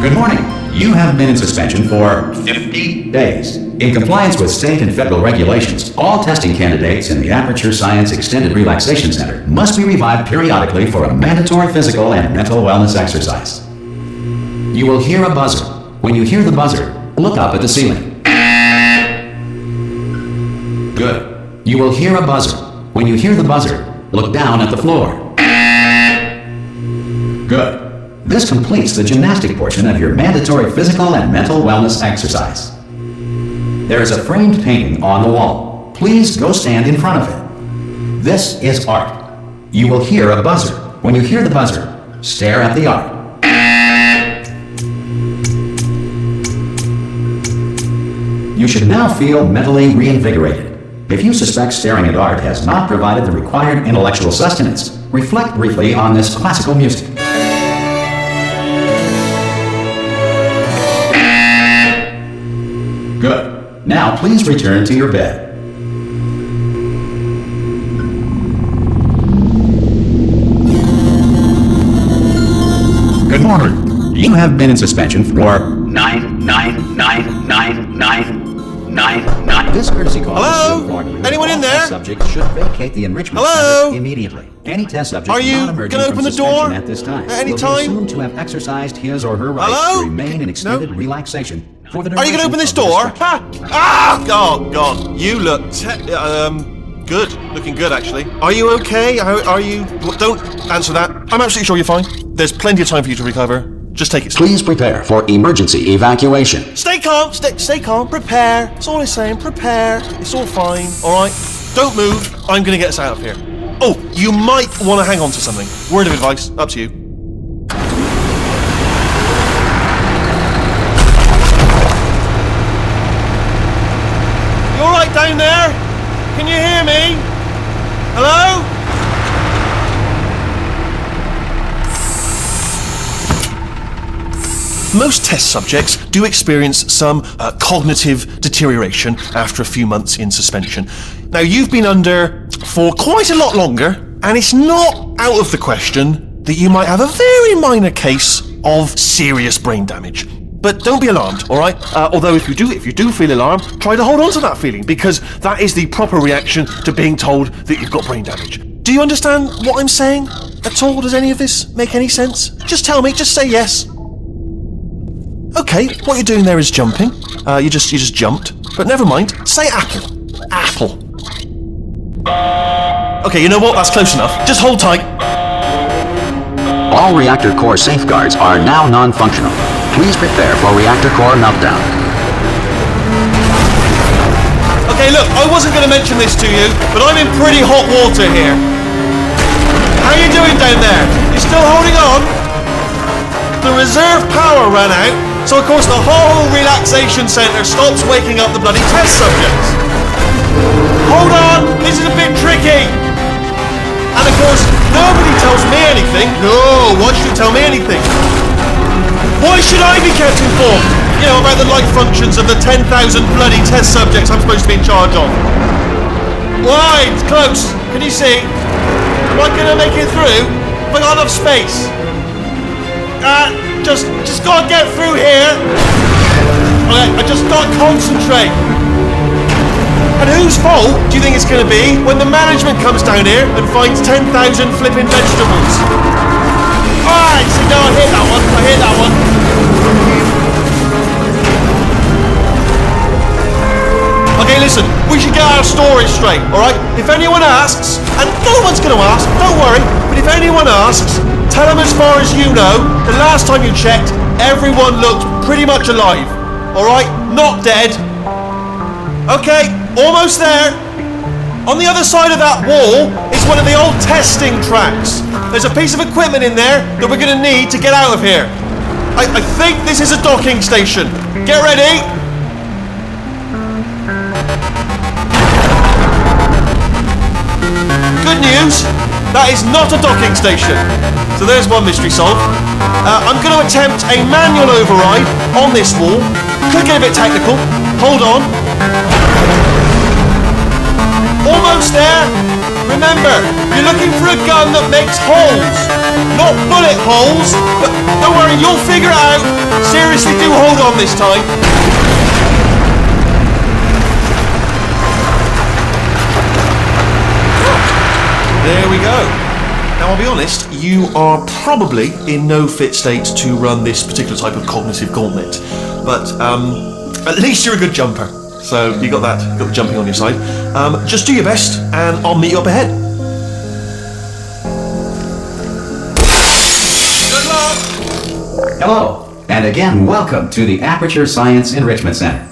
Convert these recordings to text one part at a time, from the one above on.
Good morning. You have been in suspension for 50 days. In compliance with state and federal regulations, all testing candidates in the Aperture Science Extended Relaxation Center must be revived periodically for a mandatory physical and mental wellness exercise. You will hear a buzzer. When you hear the buzzer, look up at the ceiling. Good. You will hear a buzzer. When you hear the buzzer, look down at the floor. Good. This completes the gymnastic portion of your mandatory physical and mental wellness exercise. There is a framed painting on the wall. Please go stand in front of it. This is art. You will hear a buzzer. When you hear the buzzer, stare at the art. You should now feel mentally reinvigorated. If you suspect staring at art has not provided the required intellectual sustenance, reflect briefly on this classical music. Good. Now please return to your bed. Good morning. You have been in suspension for 9. This courtesy call is to inform you that Anyone in all there? test subjects should vacate the enrichment center immediately. Any test subject Are you not emerging gonna from open the suspension door at this time at any will time? be assumed to have exercised his or her rights Hello? to remain in extended No. relaxation for the Are you duration gonna open this of the door? suspension. Oh God, you look good. Looking good, actually. Are you okay? Are you? Don't answer that. I'm absolutely sure you're fine. There's plenty of time for you to recover. Just take it slow. Please prepare for emergency evacuation. Stay calm. Stay calm. Prepare. That's all I'm saying. Prepare. It's all fine. All right. Don't move. I'm gonna get us out of here. Oh, you might want to hang on to something. Word of advice. Up to you. You all right down there? Can you hear me? Hello? Most test subjects do experience some cognitive deterioration after a few months in suspension. Now, you've been under for quite a lot longer, and it's not out of the question that you might have a very minor case of serious brain damage. But don't be alarmed, all right? Although if you do feel alarmed, try to hold on to that feeling, because that is the proper reaction to being told that you've got brain damage. Do you understand what I'm saying at all? Does any of this make any sense? Just tell me, just say yes. Okay, what you're doing there is jumping. You just jumped. But never mind. Say apple. Apple. Okay, you know what? That's close enough. Just hold tight. All reactor core safeguards are now non-functional. Please prepare for reactor core meltdown. Okay, look, I wasn't going to mention this to you, but I'm in pretty hot water here. How you doing down there? You still holding on? The reserve power ran out, so of course the whole relaxation centre stops waking up the bloody test subjects. Hold on, this is a bit tricky. And of course, nobody tells me anything. No, why should you tell me anything? Why should I be kept informed? You know, about the life functions of the 10,000 bloody test subjects I'm supposed to be in charge of. Why? It's close. Can you see? Am I gonna make it through? Have I got enough space? Just gotta get through here. Okay, I just gotta concentrate. And whose fault do you think it's gonna be when the management comes down here and finds 10,000 flipping vegetables? Alright, so no, I hit that one. Okay, listen, we should get our story straight, alright? If anyone asks, and no one's gonna ask, don't worry, but if anyone asks, tell them as far as you know, the last time you checked, everyone looked pretty much alive, alright? Not dead. Okay, almost there. On the other side of that wall is one of the old testing tracks. There's a piece of equipment in there that we're going to need to get out of here. I think this is a docking station. Get ready. Good news, that is not a docking station. So there's one mystery solved. I'm going to attempt a manual override on this wall. Could get a bit technical. Hold on. Almost there. Remember, you're looking for a gun that makes holes. Not bullet holes, but don't worry worry, you'll figure it out. Seriously, do hold on this time. There we go. Now, I'll be honest, you are probably in no fit state to run this particular type of cognitive gauntlet. But at least you're a good jumper. So you got that, you got the jumping on your side. Just do your best, and I'll meet you up ahead. Good luck! Hello, and again, welcome to the Aperture Science Enrichment Center.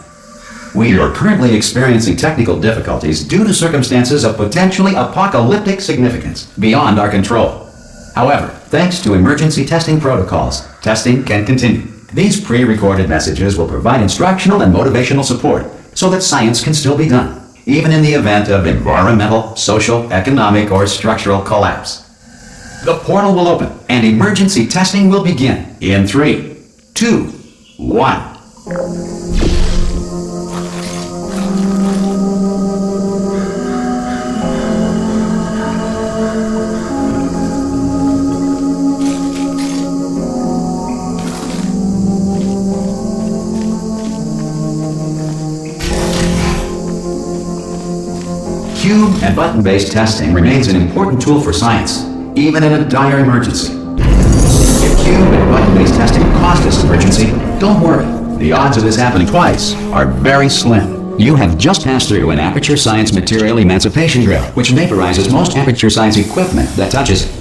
We are currently experiencing technical difficulties due to circumstances of potentially apocalyptic significance beyond our control. However, thanks to emergency testing protocols, testing can continue. These pre-recorded messages will provide instructional and motivational support so that science can still be done, even in the event of environmental, social, economic, or structural collapse. The portal will open and emergency testing will begin in 3, 2, 1. Cube and button-based testing remains an important tool for science, even in a dire emergency. If cube and button-based testing caused this emergency, don't worry. The odds of this happening twice are very slim. You have just passed through an Aperture Science Material Emancipation Drill, which vaporizes most Aperture Science equipment that touches it.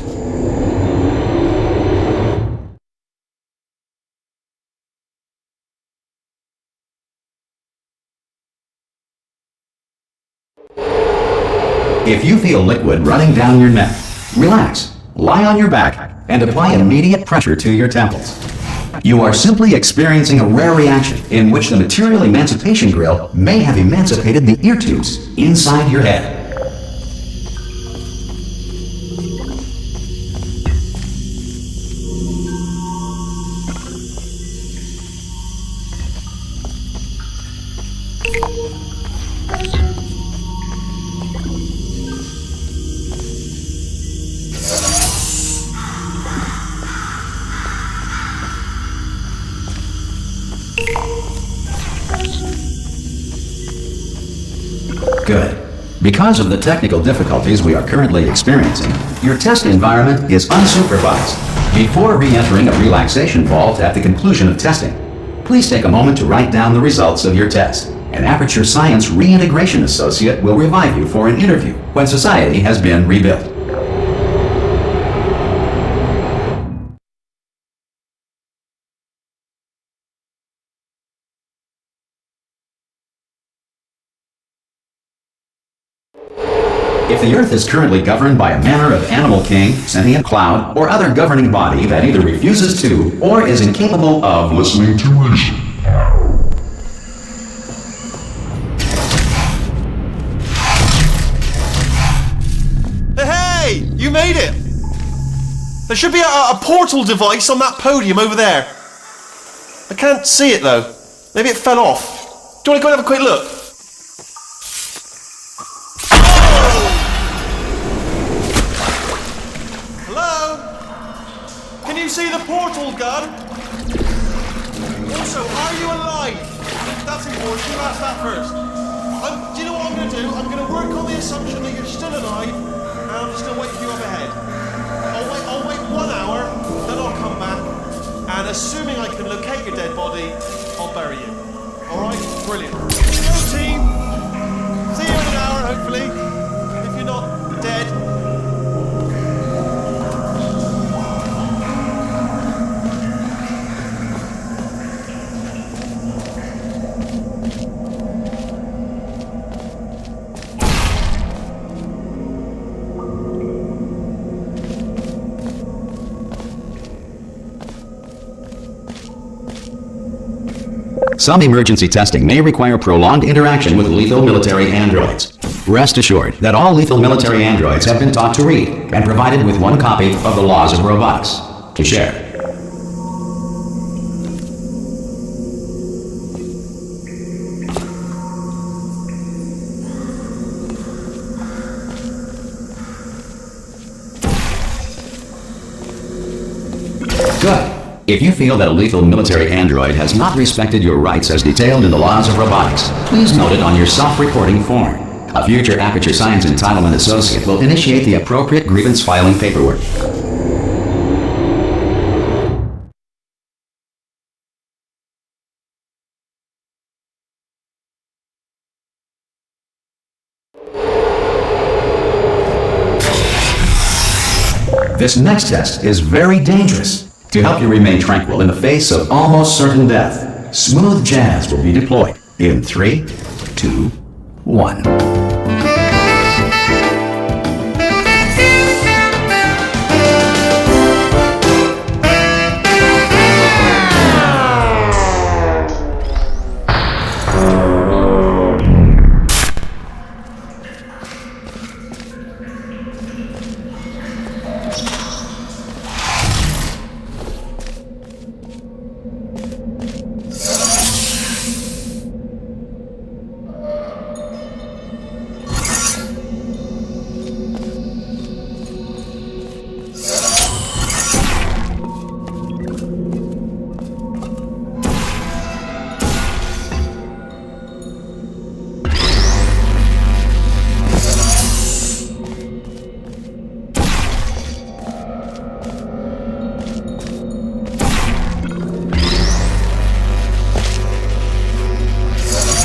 If you feel liquid running down your neck, relax, lie on your back, and apply immediate pressure to your temples. You are simply experiencing a rare reaction in which the material emancipation grill may have emancipated the ear tubes inside your head. Good. Because of the technical difficulties we are currently experiencing, your test environment is unsupervised. Before re-entering a relaxation vault at the conclusion of testing, please take a moment to write down the results of your test. An Aperture Science Reintegration Associate will revive you for an interview when society has been rebuilt. If the Earth is currently governed by a manner of animal king, sentient cloud, or other governing body that either refuses to or is incapable of listening to reason. Hey! You made it! There should be a portal device on that podium over there. I can't see it though. Maybe it fell off. Do you want to go and have a quick look? See the portal gun? Also, are you alive? That's important, you ask that first. Do you know what I'm going to do? I'm going to work on the assumption that you're still alive, and I'm just going to wait for you up ahead. I'll wait 1 hour, then I'll come back, and assuming I can locate your dead body, I'll bury you. Alright? Brilliant. Go team! See you in an hour, hopefully. If you're not dead. Some emergency testing may require prolonged interaction with lethal military androids. Rest assured that all lethal military androids have been taught to read and provided with one copy of the Laws of Robotics to share. Good. If you feel that a lethal military android has not respected your rights as detailed in the laws of robotics, please note it on your self-reporting form. A future Aperture Science Entitlement Associate will initiate the appropriate grievance filing paperwork. This next test is very dangerous. To help you remain tranquil in the face of almost certain death, smooth jazz will be deployed in 3, 2, 1.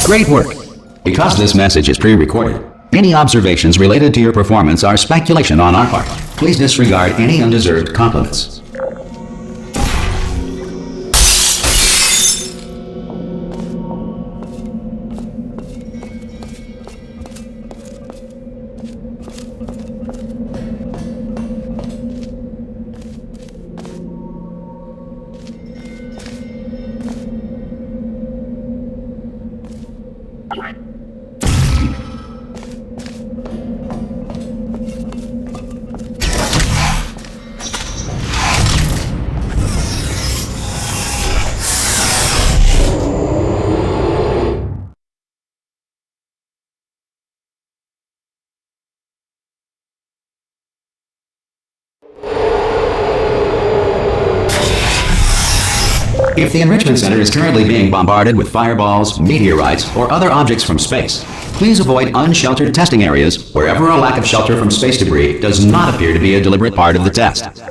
Great work! Because this message is pre-recorded, any observations related to your performance are speculation on our part. Please disregard any undeserved compliments. If the Enrichment Center is currently being bombarded with fireballs, meteorites, or other objects from space, please avoid unsheltered testing areas wherever a lack of shelter from space debris does not appear to be a deliberate part of the test.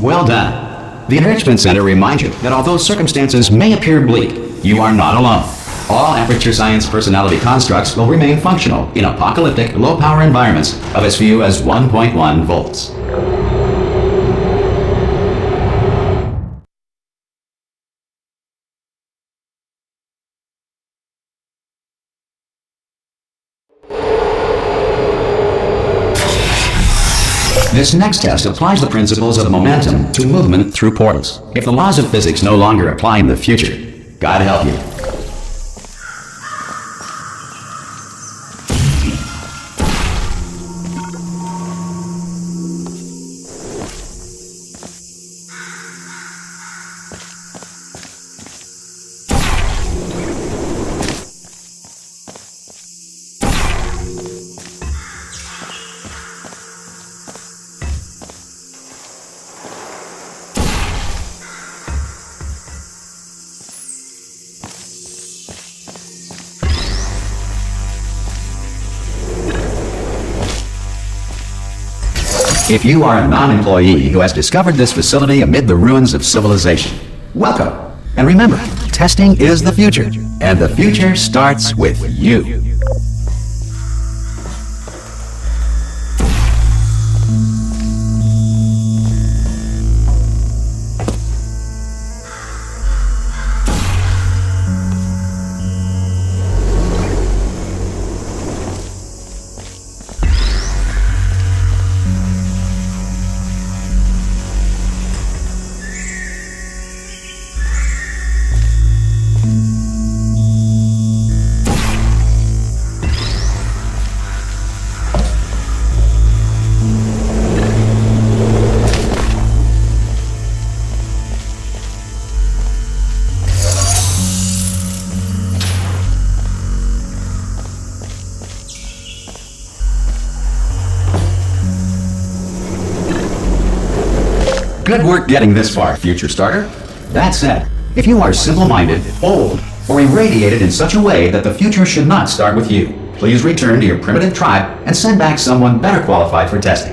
Well done. The Enrichment Center reminds you that although circumstances may appear bleak, you are not alone. All Aperture Science personality constructs will remain functional in apocalyptic, low-power environments of as few as 1.1 volts. This next test applies the principles of momentum to movement through portals. If the laws of physics no longer apply in the future, God help you. If you are a non-employee who has discovered this facility amid the ruins of civilization, welcome. And remember, testing is the future, and the future starts with you. Good work getting this far, future starter. That said, if you are simple-minded, old, or irradiated in such a way that the future should not start with you, please return to your primitive tribe and send back someone better qualified for testing.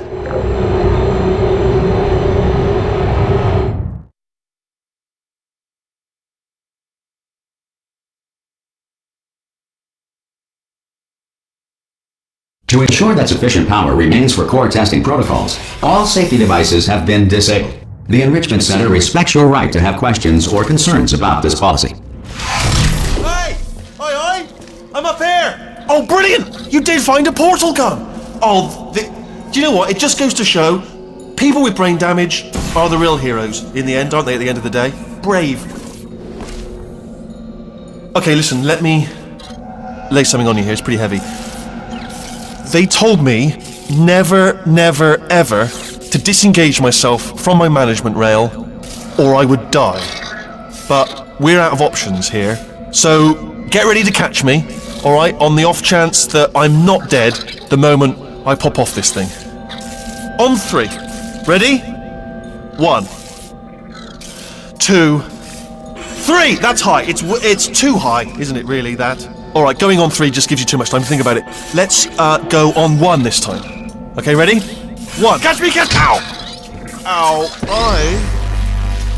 To ensure that sufficient power remains for core testing protocols, all safety devices have been disabled. The Enrichment Center respects your right to have questions or concerns about this policy. Hey! Oi! I'm up here! Oh, brilliant! You did find a portal gun! Oh, do you know what? It just goes to show, people with brain damage are the real heroes in the end, aren't they, at the end of the day? Brave. Okay, listen, let me lay something on you here. It's pretty heavy. They told me never, ever to disengage myself from my management rail or I would die. But we're out of options here, so get ready to catch me, alright, on the off chance that I'm not dead the moment I pop off this thing. On 3. Ready? 1, 2, 3! That's high. It's too high, isn't it really, that? Alright, going on 3 just gives you too much time to think about it. Let's go on 1 this time. Okay, ready? 1. Catch me, catch! Ow! Ow, I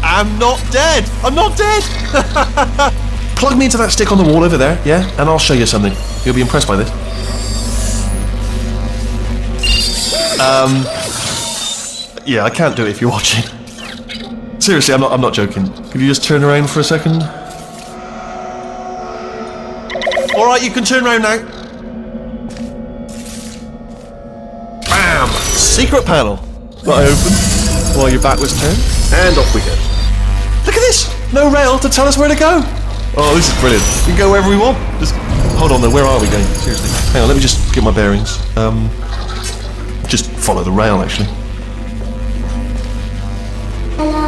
am not dead! I'm not dead! Plug me into that stick on the wall over there, yeah? And I'll show you something. You'll be impressed by this. Yeah, I can't do it if you're watching. Seriously, I'm not joking. Could you just turn around for a second? Alright, you can turn around now. Bam! Secret panel. Got open while your back was turned. And off we go. Look at this! No rail to tell us where to go. Oh, this is brilliant. We can go wherever we want. Just hold on though, where are we going? Seriously. Hang on, let me just get my bearings. Just follow the rail actually.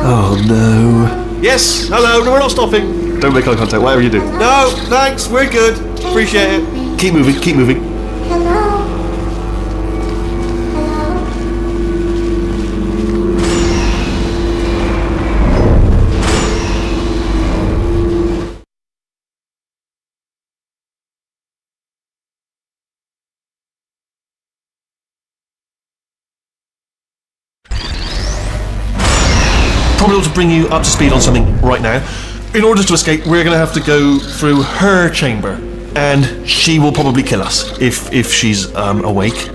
Oh no. Yes, hello, no, we're not stopping. Don't make eye contact, whatever you do. No, thanks, we're good. Appreciate it. Keep moving, keep moving. Hello? Probably ought to bring you up to speed on something right now. In order to escape, we're going to have to go through her chamber, and she will probably kill us if she's awake.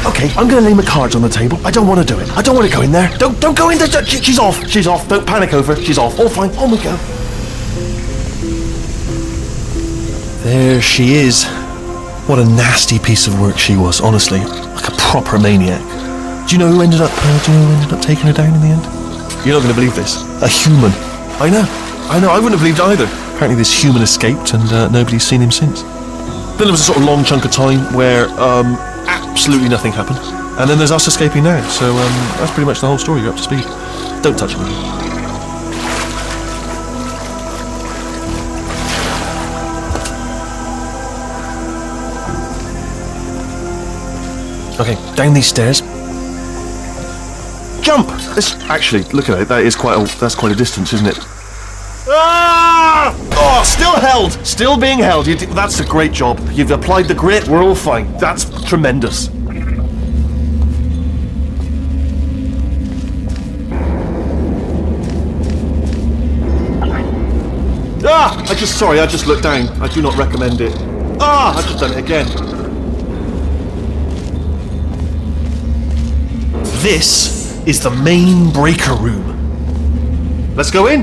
Okay, I'm going to lay my cards on the table. I don't want to do it. I don't want to go in there. Don't go in there. She's off. She's off. Don't panic over. She's off. All fine. On we go. There she is. What a nasty piece of work she was, honestly. Like a proper maniac. Do you know who ended up taking her down in the end? You're not going to believe this. A human. I know. I wouldn't have believed either. Apparently this human escaped and nobody's seen him since. Then there was a sort of long chunk of time where absolutely nothing happened. And then there's us escaping now. So that's pretty much the whole story. You're up to speed. Don't touch me. Okay, down these stairs. Jump! Actually, look at it. That's quite a distance, isn't it? Ah! Oh, still held. Still being held. That's a great job. You've applied the grit. We're all fine. That's tremendous. Ah! I just looked down. I do not recommend it. Ah! I've just done it again. This is the main breaker room. Let's go in.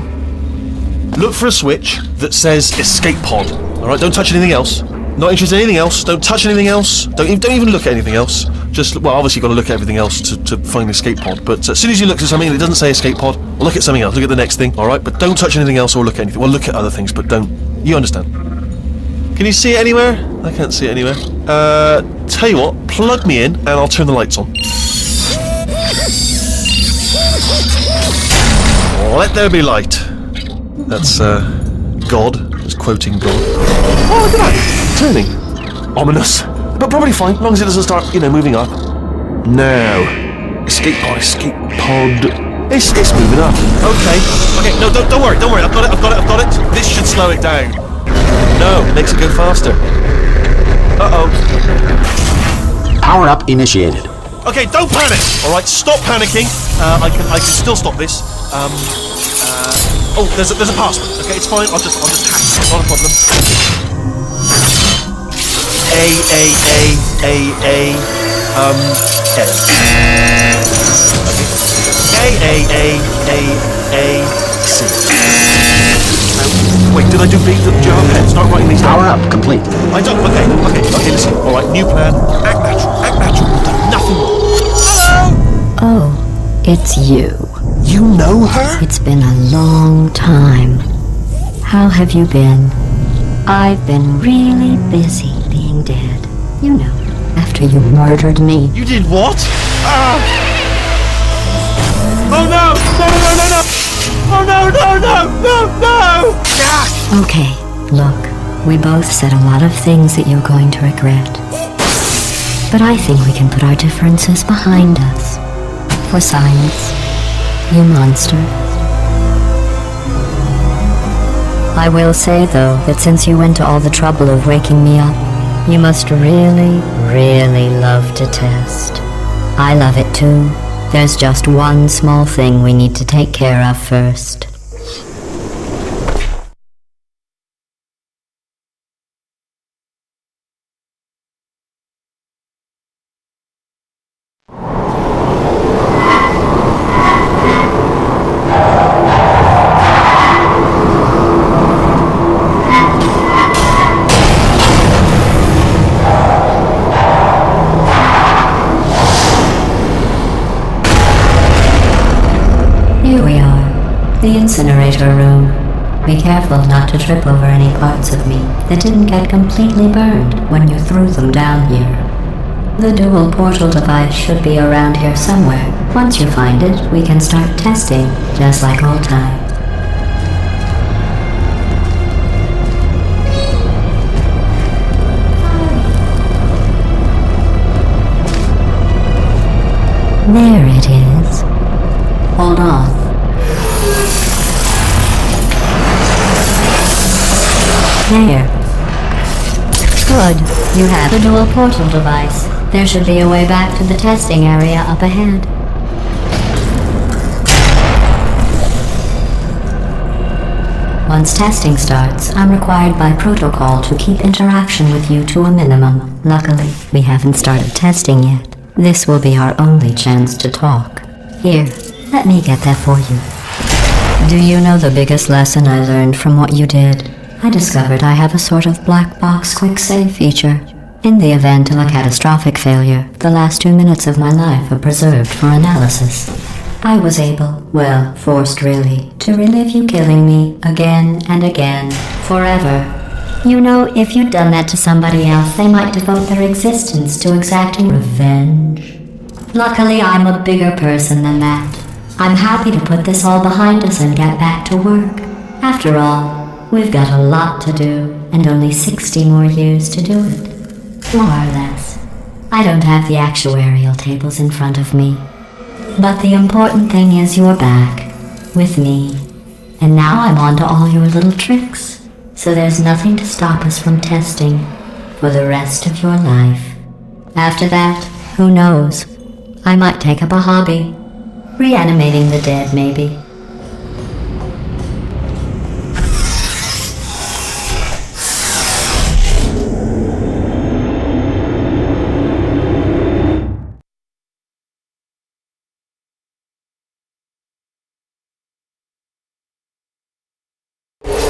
Look for a switch that says escape pod. Alright, don't touch anything else. Not interested in anything else. Don't touch anything else. Don't even look at anything else. Just, well, obviously you've got to look at everything else to find the escape pod. But as soon as you look at something that doesn't say escape pod, well, look at something else. Look at the next thing, alright? But don't touch anything else or look at anything. Well, look at other things, but don't. You understand. Can you see it anywhere? I can't see it anywhere. Tell you what, plug me in and I'll turn the lights on. Let there be light. That's God. Just quoting God. Oh, look at that! Turning. Ominous. But probably fine, as long as it doesn't start, moving up. Now, escape pod, escape pod. It's moving up. Okay, no, don't worry, I've got it. This should slow it down. No, makes it go faster. Uh-oh. Power up initiated. Okay, don't panic! Alright, stop panicking. I can still stop this. Oh, there's a password. Okay, it's fine, I'll just hack it, not a problem. C. Wait, did I do B? Do you have a pen? Start writing these down. Power up complete. I don't. Okay, listen. Alright, new plan. Act natural. We've done nothing wrong. Hello! Oh, it's you. You know her? It's been a long time. How have you been? I've been really busy being dead. You know, after you murdered me. You did what? Oh no! No! Oh no! Okay, look, we both said a lot of things that you're going to regret. But I think we can put our differences behind us. For science, you monster. I will say, though, that since you went to all the trouble of waking me up, you must really, really love to test. I love it too. There's just one small thing we need to take care of first. The incinerator room. Be careful not to trip over any parts of me that didn't get completely burned when you threw them down here. The dual portal device should be around here somewhere. Once you find it, we can start testing, just like old times. There it is. Hold on. There. Good. You have the dual portal device. There should be a way back to the testing area up ahead. Once testing starts, I'm required by protocol to keep interaction with you to a minimum. Luckily, we haven't started testing yet. This will be our only chance to talk. Here, let me get that for you. Do you know the biggest lesson I learned from what you did? I discovered I have a sort of black box quick save feature. In the event of a catastrophic failure, the last 2 minutes of my life are preserved for analysis. I was able, well, forced really, to relive you killing me again and again, forever. You know, if you'd done that to somebody else, they might devote their existence to exacting revenge. Luckily, I'm a bigger person than that. I'm happy to put this all behind us and get back to work. After all, we've got a lot to do, and only 60 more years to do it. More or less. I don't have the actuarial tables in front of me. But the important thing is you're back, with me. And now I'm on to all your little tricks. So there's nothing to stop us from testing for the rest of your life. After that, who knows? I might take up a hobby. Reanimating the dead, maybe.